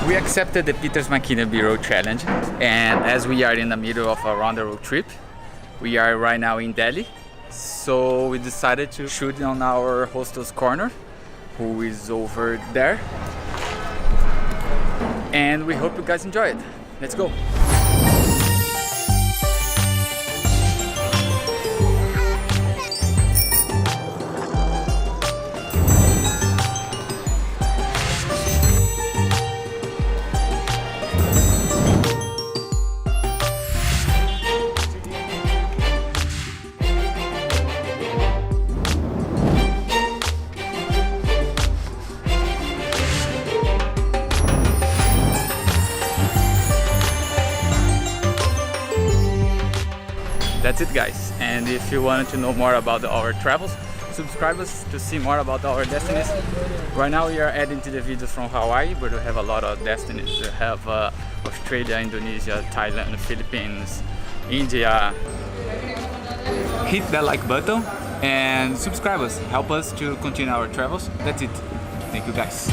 We accepted the Peter Mckinnon B-Roll challenge, and as we are in the middle of a round the road trip, we are right now in Delhi, so we decided to shoot on our hostel's corner, who is over there, and we hope you guys enjoy it. Let's go! That's it, guys, and if you wanted to know more about our travels, subscribe us to see more about our destinies. Right now we are adding to the videos from Hawaii, but we have a lot of destinies. We have Australia, Indonesia, Thailand, Philippines, India. Hit that like button and subscribe us, help us to continue our travels. That's it. Thank you, guys.